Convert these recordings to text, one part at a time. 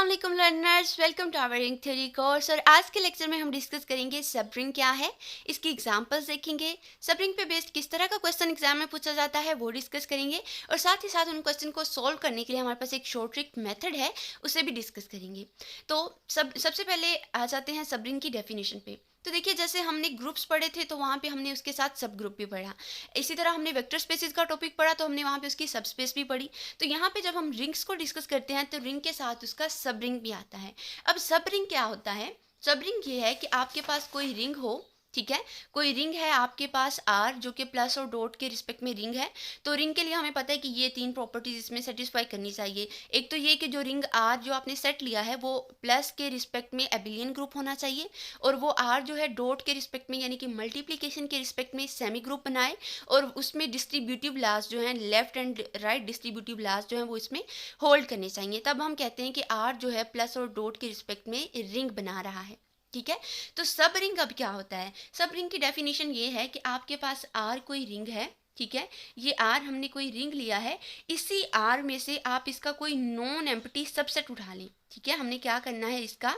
वालेकुम learners, welcome to our ring theory course. और आज के लेक्चर में हम डिस्कस करेंगे सब रिंग क्या है, इसकी एग्जांपल्स देखेंगे, सब रिंग पे बेस्ड किस तरह का क्वेश्चन एग्जाम में पूछा जाता है वो डिस्कस करेंगे, और साथ ही साथ उन क्वेश्चन को सॉल्व करने के लिए हमारे पास एक शॉर्ट ट्रिक मेथड है, उसे भी डिस्कस करेंगे। तो सबसे पहले आ जाते हैं सब रिंग की डेफिनेशन पे। तो देखिए, जैसे हमने ग्रुप्स पढ़े थे तो वहाँ पे हमने उसके साथ सब ग्रुप भी पढ़ा। इसी तरह हमने वेक्टर स्पेसिस का टॉपिक पढ़ा तो हमने वहाँ पे उसकी सब स्पेस भी पढ़ी। तो यहाँ पे जब हम रिंग्स को डिस्कस करते हैं तो रिंग के साथ उसका सब रिंग भी आता है। अब सब रिंग क्या होता है? सब रिंग ये है कि आपके पास कोई रिंग हो, ठीक है, कोई रिंग है आपके पास आर, जो कि प्लस और डॉट के रिस्पेक्ट में रिंग है। तो रिंग के लिए हमें पता है कि ये तीन प्रॉपर्टीज इसमें सेटिस्फाई करनी चाहिए। एक तो ये कि जो रिंग आर जो आपने सेट लिया है वो प्लस के रिस्पेक्ट में एबिलियन ग्रुप होना चाहिए, और वो आर जो है डॉट के रिस्पेक्ट में यानी कि मल्टीप्लीकेशन के रिस्पेक्ट में सेमी ग्रुप बनाए, और उसमें डिस्ट्रीब्यूटिव लास्ट जो है left and right distributive last जो है वो इसमें होल्ड करने चाहिए। तब हम कहते हैं कि आर जो है प्लस और डॉट के रिस्पेक्ट में रिंग बना रहा है, ठीक है। तो सब रिंग अब क्या होता है? सब रिंग की डेफिनेशन ये है कि आपके पास आर कोई रिंग है, ठीक है, ये आर हमने कोई रिंग लिया है, इसी आर में से आप इसका कोई नॉन एम्प्टी सबसेट उठा लें, ठीक है। हमने क्या करना है, इसका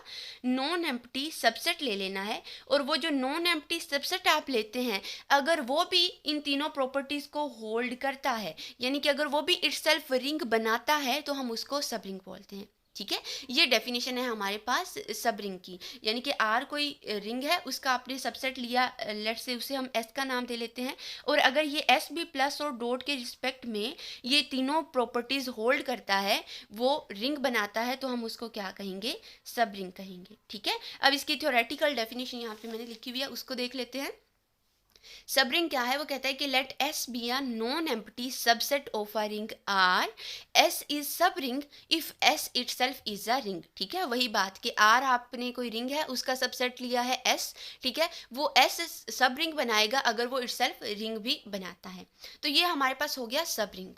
नॉन एम्प्टी सबसेट ले लेना है, और वो जो नॉन एम्प्टी सबसेट आप लेते हैं अगर वो भी इन तीनों प्रॉपर्टीज को होल्ड करता है, यानी कि अगर वो भी इटसेल्फ रिंग बनाता है, तो हम उसको सब रिंग बोलते हैं, ठीक है। ये डेफिनेशन है हमारे पास सब रिंग की, यानी कि आर कोई रिंग है, उसका आपने सबसेट लिया, लेट से उसे हम एस का नाम दे लेते हैं, और अगर ये एस भी प्लस और डॉट के रिस्पेक्ट में ये तीनों प्रॉपर्टीज होल्ड करता है, वो रिंग बनाता है, तो हम उसको क्या कहेंगे? सब रिंग कहेंगे, ठीक है। अब इसकी थ्योरेटिकल डेफिनेशन यहाँ पे मैंने लिखी हुई है, उसको देख लेते हैं। सब रिंग क्या है? वो कहता है कि let S be a non empty subset of a ring R, S is सब ring if S itself is a ring, ठीक है। वही बात कि आर आपने कोई रिंग है, उसका सबसेट लिया है एस, ठीक है, वो एस सब रिंग बनाएगा अगर वो इटसेल्फ रिंग भी बनाता है। तो ये हमारे पास हो गया सब रिंग।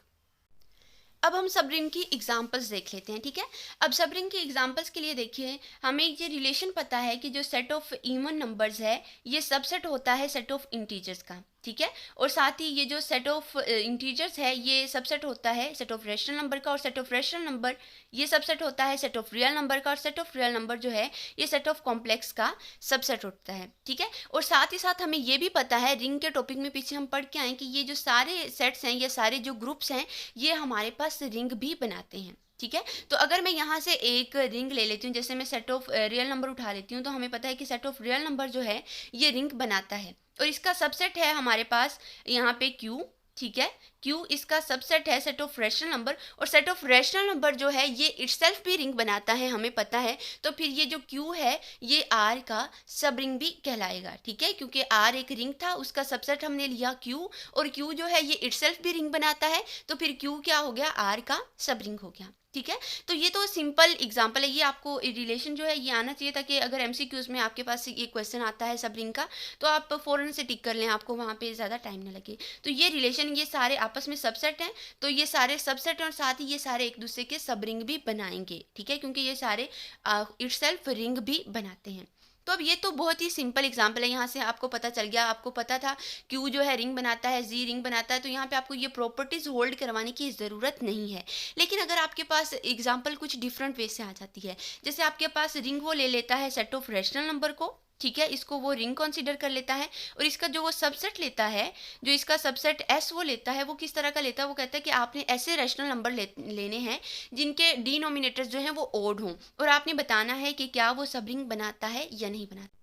अब हम सब रिंग की एग्जांपल्स देख लेते हैं, ठीक है। अब सब रिंग की एग्जांपल्स के लिए देखिए, हमें ये रिलेशन पता है कि जो सेट ऑफ इवन नंबर्स है ये सबसेट होता है सेट ऑफ इंटीजर्स का, ठीक है। और साथ ही ये जो सेट ऑफ इंटीजर्स है ये सबसेट होता है सेट ऑफ रैशनल नंबर का, और सेट ऑफ रैशनल नंबर ये सबसेट होता है सेट ऑफ रियल नंबर का, और सेट ऑफ रियल नंबर जो है ये सेट ऑफ कॉम्प्लेक्स का सबसेट होता है, ठीक है। और साथ ही साथ हमें ये भी पता है, रिंग के टॉपिक में पीछे हम पढ़ के आए कि ये जो सारे सेट्स हैं, ये सारे जो ग्रुप्स हैं, ये हमारे पास रिंग भी बनाते हैं, ठीक है। तो अगर मैं यहाँ से एक रिंग ले लेती हूँ, जैसे मैं सेट ऑफ रियल नंबर उठा लेती हूँ, तो हमें पता है कि सेट ऑफ रियल नंबर जो है ये रिंग बनाता है, और इसका सबसेट है हमारे पास यहाँ पे Q, ठीक है। Q इसका सबसेट है सेट ऑफ रैशनल नंबर, और सेट ऑफ रैशनल नंबर जो है ये इटसेल्फ भी रिंग बनाता है, हमें पता है। तो फिर ये जो Q है ये R का सब रिंग भी कहलाएगा, ठीक है, क्योंकि R एक रिंग था, उसका सबसेट हमने लिया Q, और Q जो है ये इटसेल्फ भी रिंग बनाता है, तो फिर Q क्या हो गया? R का सब रिंग हो गया, ठीक है। तो ये तो सिंपल एग्जांपल है, ये आपको रिलेशन जो है ये आना चाहिए, ताकि अगर एमसीक्यूज में आपके पास ये क्वेश्चन आता है सब रिंग का, तो आप फौरन से टिक कर लें, आपको वहाँ पे ज़्यादा टाइम ना लगे। तो ये रिलेशन, ये सारे आपस में सबसेट हैं, तो ये सारे सबसेट और साथ ही ये सारे एक दूसरे के सब रिंग भी बनाएंगे, ठीक है, क्योंकि ये सारे इटसेल्फ रिंग भी बनाते हैं। तो अब ये तो बहुत ही सिंपल एग्जांपल है, यहाँ से आपको पता चल गया, आपको पता था क्यू जो है रिंग बनाता है, जी रिंग बनाता है, तो यहाँ पे आपको ये प्रॉपर्टीज होल्ड करवाने की ज़रूरत नहीं है। लेकिन अगर आपके पास एग्जांपल कुछ डिफरेंट वे से आ जाती है, जैसे आपके पास रिंग वो ले लेता है सेट ऑफ रैशनल नंबर को, ठीक है, इसको वो रिंग कंसीडर कर लेता है, और इसका जो वो सबसेट लेता है, जो इसका सबसेट एस वो लेता है, वो किस तरह का लेता है? वो कहता है कि आपने ऐसे रैशनल नंबर लेने हैं जिनके डिनोमिनेटर्स जो हैं वो ओड हों, और आपने बताना है कि क्या वो सब रिंग बनाता है या नहीं बनाता।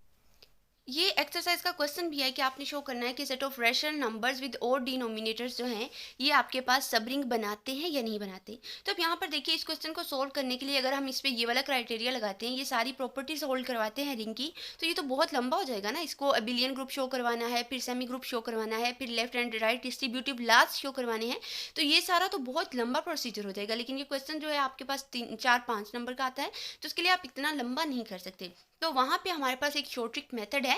ये एक्सरसाइज का क्वेश्चन भी है कि आपने शो करना है कि set of rational numbers with odd denominators जो हैं ये आपके पास सब रिंग बनाते हैं या नहीं बनाते। तो अब यहाँ पर देखिए, इस क्वेश्चन को सोल्व करने के लिए अगर हम इस पर ये वाला क्राइटेरिया लगाते हैं, ये सारी प्रॉपर्टीज होल्ड करवाते हैं रिंग की, तो ये तो बहुत लंबा हो जाएगा ना। इसको एबिलियन ग्रुप शो करवाना है, फिर सेमी ग्रुप शो करवाना है, फिर left and right distributive last show करवाने हैं, तो ये सारा तो बहुत लंबा प्रोसीजर हो जाएगा। लेकिन ये क्वेश्चन जो है आपके पास 3 4 5 नंबर का आता है, तो उसके लिए आप इतना लंबा नहीं कर सकते। तो वहाँ पे हमारे पास एक शॉर्ट ट्रिक मेथड है।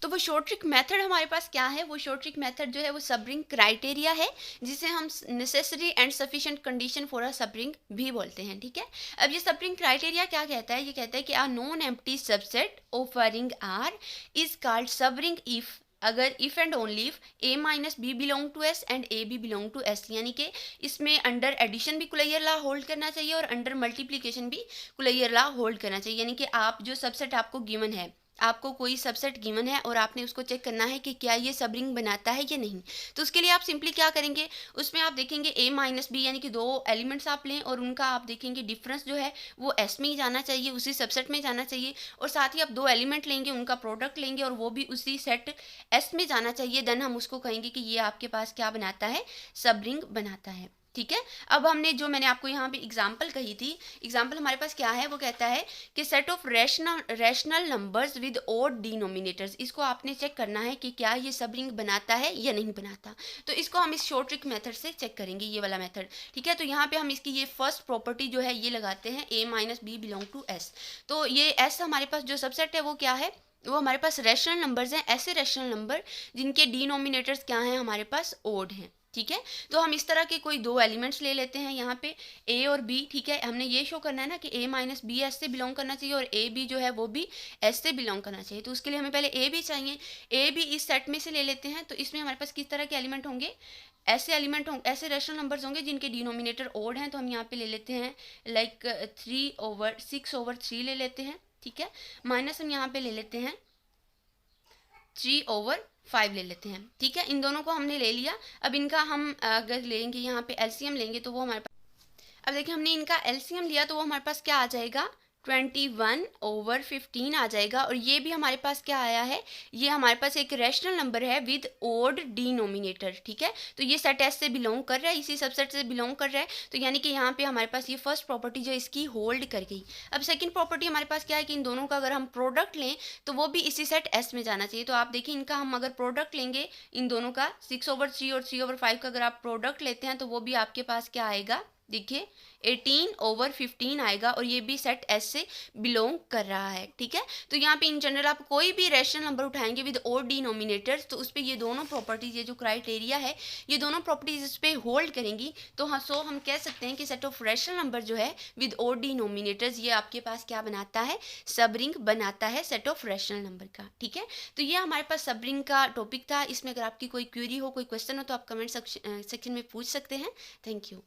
तो वो शॉर्ट ट्रिक मेथड हमारे पास क्या है? वो शॉर्ट ट्रिक मेथड जो है वो सब रिंग क्राइटेरिया है, जिसे हम necessary and sufficient condition for a सब रिंग भी बोलते हैं, ठीक है। अब ये सब रिंग क्राइटेरिया क्या कहता है? ये कहता है कि a non empty subset of a ring R is called sub ring if अगर if and only if a minus b belong to s and a b belong to s, यानी कि इसमें अंडर एडिशन भी कुलैयर law hold करना चाहिए और under multiplication भी कुलैयर law hold करना चाहिए। यानी कि आप जो सबसेट आपको गिवन है, आपको कोई सबसेट गिवन है और आपने उसको चेक करना है कि क्या ये सब रिंग बनाता है या नहीं। तो उसके लिए आप सिंपली क्या करेंगे, उसमें आप देखेंगे a माइनस बी यानी कि दो एलिमेंट्स आप लें और उनका आप देखेंगे डिफरेंस जो है वो s में ही जाना चाहिए, उसी सबसेट में जाना चाहिए। और साथ ही आप दो एलिमेंट लेंगे, उनका प्रोडक्ट लेंगे और वो भी उसी सेट s में जाना चाहिए। देन हम उसको कहेंगे कि ये आपके पास क्या बनाता है, सब रिंग बनाता है। ठीक है। अब हमने जो मैंने आपको यहाँ पे एग्जाम्पल कही थी, एग्जाम्पल हमारे पास क्या है, वो कहता है कि set of rational numbers with odd denominators. इसको आपने चेक करना है कि क्या ये सब रिंग बनाता है या नहीं बनाता। तो इसको हम इस शॉर्ट ट्रिक मेथड से चेक करेंगे, ये वाला मेथड। ठीक है। तो यहाँ पे हम इसकी ये फर्स्ट प्रॉपर्टी जो है ये लगाते हैं, a minus b belong to s। तो ये s हमारे पास जो सबसेट है वो क्या है, वो हमारे पास रैशनल नंबर्स हैं, ऐसे रैशनल नंबर जिनके डिनोमिनेटर्स क्या हैं, हमारे पास ओड हैं। ठीक है। तो हम इस तरह के कोई दो एलिमेंट्स ले लेते हैं यहाँ पे a और b। ठीक है। हमने ये शो करना है ना कि a माइनस बी एस से बिलोंग करना चाहिए और a b जो है वो भी s से बिलोंग करना चाहिए। तो उसके लिए हमें पहले a b चाहिए, a b इस सेट में से ले लेते हैं। तो इसमें हमारे पास किस तरह के एलिमेंट होंगे, ऐसे एलिमेंट होंगे, ऐसे रैशनल नंबर्स होंगे जिनके डिनोमिनेटर ओड हैं। तो हम यहाँ पे ले लेते हैं लाइक 6/3 ले लेते हैं। ठीक है। माइनस हम यहाँ पे ले लेते हैं 3/5 ले लेते हैं। ठीक है। इन दोनों को हमने ले लिया। अब इनका हम अगर लेंगे यहाँ पे एलसीएम लेंगे तो वो हमारे पास, अब देखिए हमने इनका एलसीएम लिया तो वो हमारे पास क्या आ जाएगा, 21/15 आ जाएगा। और ये भी हमारे पास क्या आया है, ये हमारे पास एक रैशनल नंबर है विद ओड डिनोमिनेटर। ठीक है। तो ये सेट एस से बिलोंग कर रहा है, इसी सबसेट से बिलोंग कर रहा है। तो यानी कि यहाँ पे हमारे पास ये फर्स्ट प्रॉपर्टी जो इसकी होल्ड कर गई। अब सेकंड प्रॉपर्टी हमारे पास क्या है कि इन दोनों का अगर हम प्रोडक्ट लें तो वो भी इसी सेट एस में जाना चाहिए। तो आप देखिए इनका हम अगर प्रोडक्ट लेंगे इन दोनों का 6/3 और 3/5 का अगर आप प्रोडक्ट लेते हैं तो वो भी आपके पास क्या आएगा, देखिए 18/15 आएगा और ये भी सेट एस से बिलोंग कर रहा है। ठीक है। तो यहाँ पे इन जनरल आप कोई भी रैशनल नंबर उठाएंगे विद ओड डिनोमिनेटर्स तो उस पर ये दोनों प्रॉपर्टीज, ये जो क्राइटेरिया है, ये दोनों प्रॉपर्टीज इस पे होल्ड करेंगी। तो हाँ, सो हम कह सकते हैं कि सेट ऑफ रैशनल नंबर जो है विद ओड डिनोमिनेटर्स ये आपके पास क्या बनाता है, सब रिंग बनाता है सेट ऑफ रैशनल नंबर का। ठीक है। तो ये हमारे पास सब रिंग का टॉपिक था। इसमें अगर आपकी कोई क्वेरी हो, कोई क्वेश्चन हो तो आप कमेंट सेक्शन में पूछ सकते हैं। Thank you.